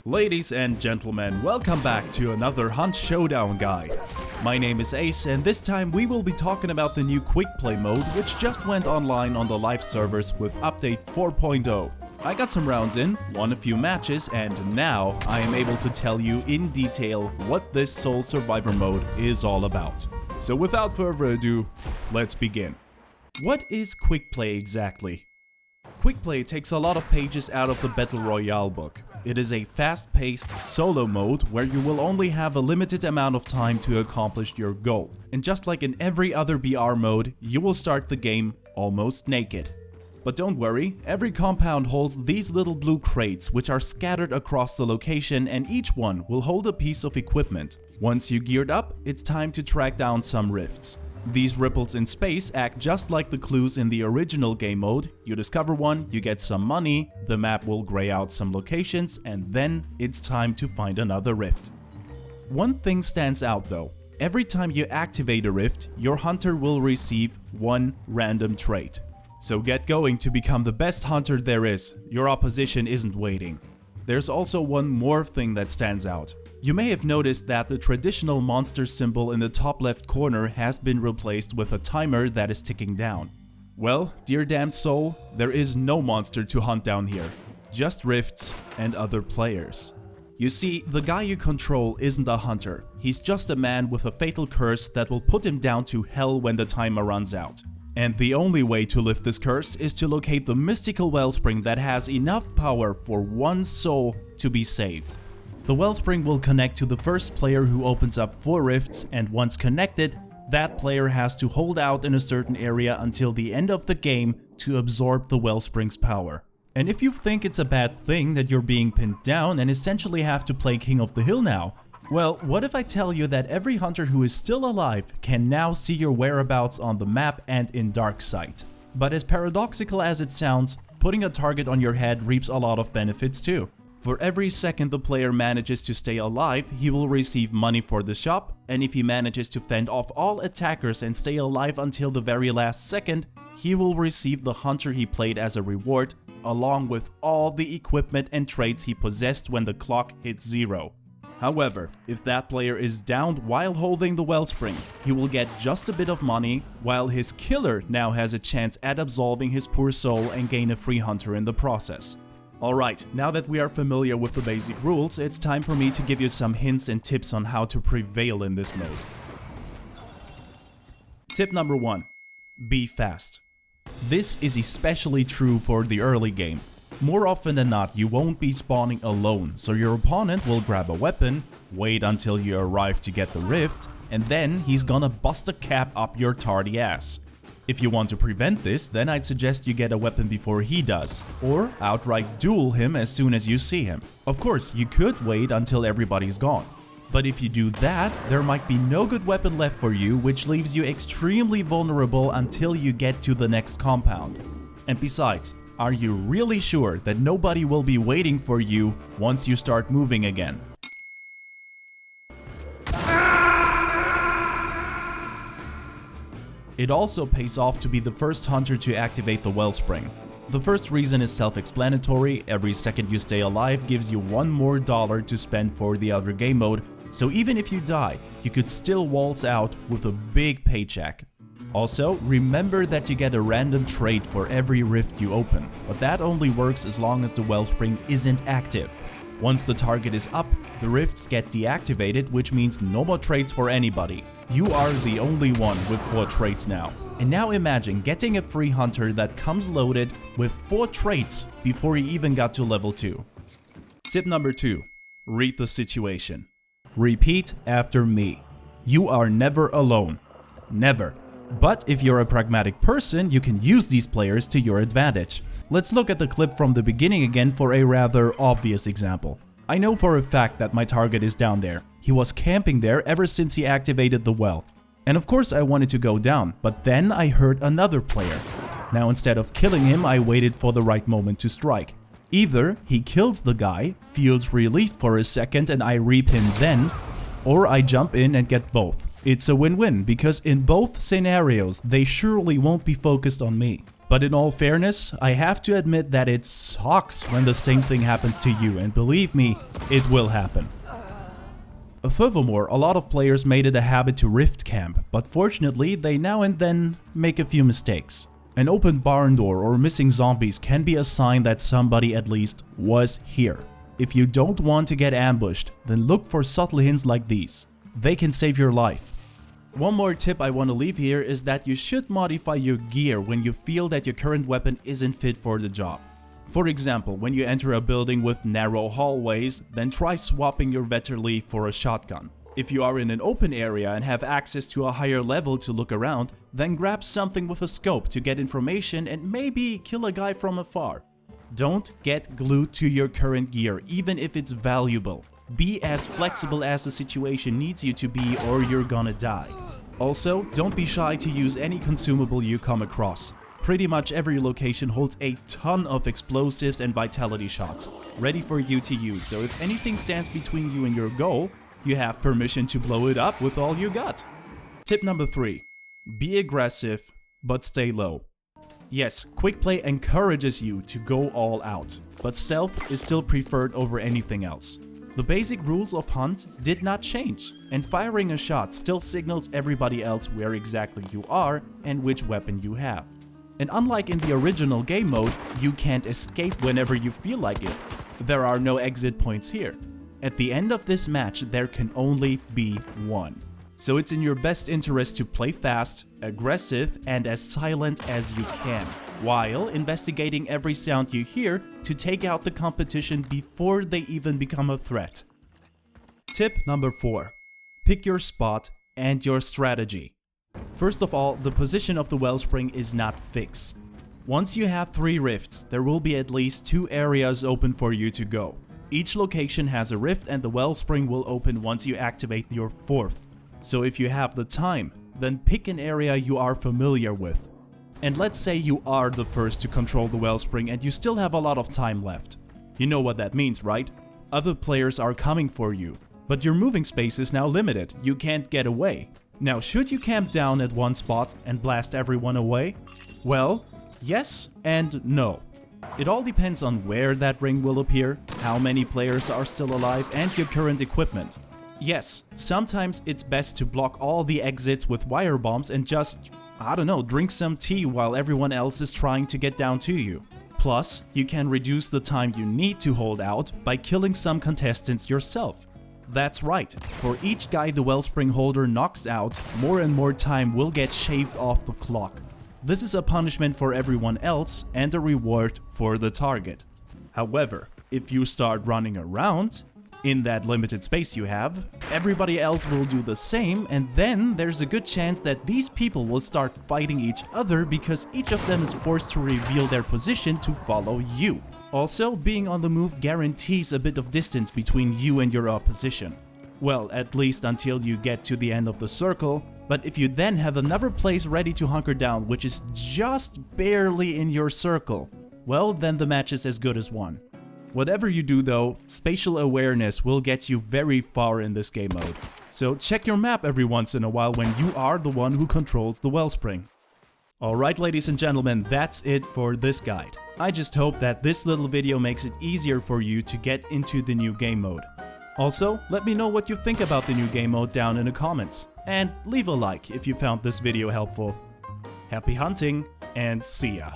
Ladies and gentlemen, welcome back to another Hunt Showdown guide. My name is Ace and this time we will be talking about the new Quickplay mode which just went online on the live servers with update 4.0. I got some rounds in, won a few matches, and now I am able to tell you in detail what this Soul Survivor mode is all about. So without further ado, let's begin. What is Quickplay exactly? Quickplay takes a lot of pages out of the Battle Royale book. It is a fast-paced solo mode where you will only have a limited amount of time to accomplish your goal. And just like in every other BR mode, you will start the game almost naked. But don't worry, every compound holds these little blue crates which are scattered across the location, and each one will hold a piece of equipment. Once you geared up, it's time to track down some rifts. These ripples in space act just like the clues in the original game mode. You discover one, you get some money, the map will gray out some locations, and then it's time to find another rift. One thing stands out though. Every time you activate a rift, your hunter will receive one random trait. So get going to become the best hunter there is. Your opposition isn't waiting. There's also one more thing that stands out. You may have noticed that the traditional monster symbol in the top left corner has been replaced with a timer that is ticking down. Well, dear damned soul, there is no monster to hunt down here, just rifts and other players. You see, the guy you control isn't a hunter, he's just a man with a fatal curse that will put him down to hell when the timer runs out. And the only way to lift this curse is to locate the mystical wellspring that has enough power for one soul to be saved. The wellspring will connect to the first player who opens up 4 rifts, and once connected, that player has to hold out in a certain area until the end of the game to absorb the wellspring's power. And if you think it's a bad thing that you're being pinned down and essentially have to play King of the Hill now, well, what if I tell you that every hunter who is still alive can now see your whereabouts on the map and in dark sight? But as paradoxical as it sounds, putting a target on your head reaps a lot of benefits too. For every second the player manages to stay alive, he will receive money for the shop, and if he manages to fend off all attackers and stay alive until the very last second, he will receive the hunter he played as a reward, along with all the equipment and traits he possessed when the clock hits 0. However, if that player is downed while holding the wellspring, he will get just a bit of money, while his killer now has a chance at absolving his poor soul and gain a free hunter in the process. Alright, now that we are familiar with the basic rules, it's time for me to give you some hints and tips on how to prevail in this mode. Tip number 1. Be fast. This is especially true for the early game. More often than not, you won't be spawning alone, so your opponent will grab a weapon, wait until you arrive to get the rift, and then he's gonna bust a cap up your tardy ass. If you want to prevent this, then I'd suggest you get a weapon before he does, or outright duel him as soon as you see him. Of course, you could wait until everybody's gone. But if you do that, there might be no good weapon left for you, which leaves you extremely vulnerable until you get to the next compound. And besides, are you really sure that nobody will be waiting for you once you start moving again? It also pays off to be the first hunter to activate the wellspring. The first reason is self-explanatory. Every second you stay alive gives you $1 more to spend for the other game mode, so even if you die, you could still waltz out with a big paycheck. Also, remember that you get a random trait for every rift you open, but that only works as long as the wellspring isn't active. Once the target is up, the rifts get deactivated, which means no more traits for anybody. You are the only one with 4 traits now. And now imagine getting a free hunter that comes loaded with 4 traits before he even got to level 2. Tip number 2. Read the situation. Repeat after me. You are never alone. Never. But if you're a pragmatic person, you can use these players to your advantage. Let's look at the clip from the beginning again for a rather obvious example. I know for a fact that my target is down there. He was camping there ever since he activated the well. And of course I wanted to go down, but then I heard another player. Now instead of killing him, I waited for the right moment to strike. Either he kills the guy, feels relief for a second and I reap him then, or I jump in and get both. It's a win-win because in both scenarios they surely won't be focused on me. But in all fairness, I have to admit that it sucks when the same thing happens to you, and believe me, it will happen. Furthermore, a lot of players made it a habit to rift camp, but fortunately they now and then make a few mistakes. An open barn door or missing zombies can be a sign that somebody at least was here. If you don't want to get ambushed, then look for subtle hints like these. They can save your life. One more tip I want to leave here is that you should modify your gear when you feel that your current weapon isn't fit for the job. For example, when you enter a building with narrow hallways, then try swapping your Vetterli for a shotgun. If you are in an open area and have access to a higher level to look around, then grab something with a scope to get information and maybe kill a guy from afar. Don't get glued to your current gear, even if it's valuable. Be as flexible as the situation needs you to be or you're gonna die. Also, don't be shy to use any consumable you come across. Pretty much every location holds a ton of explosives and vitality shots, ready for you to use, so if anything stands between you and your goal, you have permission to blow it up with all you got. Tip number 3. Be aggressive, but stay low. Yes, Quickplay encourages you to go all out, but stealth is still preferred over anything else. The basic rules of Hunt did not change, and firing a shot still signals everybody else where exactly you are and which weapon you have. And unlike in the original game mode, you can't escape whenever you feel like it. There are no exit points here. At the end of this match, there can only be one. So it's in your best interest to play fast, aggressive, and as silent as you can, while investigating every sound you hear to take out the competition before they even become a threat. Tip number 4. Pick your spot and your strategy. First of all, the position of the wellspring is not fixed. Once you have 3 rifts, there will be at least 2 areas open for you to go. Each location has a rift and the wellspring will open once you activate your 4th. So if you have the time, then pick an area you are familiar with. And let's say you are the first to control the wellspring and you still have a lot of time left. You know what that means, right? Other players are coming for you, but your moving space is now limited, you can't get away. Now, should you camp down at one spot and blast everyone away? Well, yes and no. It all depends on where that ring will appear, how many players are still alive, and your current equipment. Yes, sometimes it's best to block all the exits with wire bombs and just, I don't know, drink some tea while everyone else is trying to get down to you. Plus, you can reduce the time you need to hold out by killing some contestants yourself. That's right, for each guy the wellspring holder knocks out, more and more time will get shaved off the clock. This is a punishment for everyone else and a reward for the target. However, if you start running around, in that limited space you have, everybody else will do the same, and then there's a good chance that these people will start fighting each other because each of them is forced to reveal their position to follow you. Also, being on the move guarantees a bit of distance between you and your opposition. Well, at least until you get to the end of the circle, but if you then have another place ready to hunker down which is just barely in your circle, well, then the match is as good as won. Whatever you do though, spatial awareness will get you very far in this game mode. So check your map every once in a while when you are the one who controls the wellspring. Alright ladies and gentlemen, that's it for this guide. I just hope that this little video makes it easier for you to get into the new game mode. Also, let me know what you think about the new game mode down in the comments, and leave a like if you found this video helpful. Happy hunting, and see ya!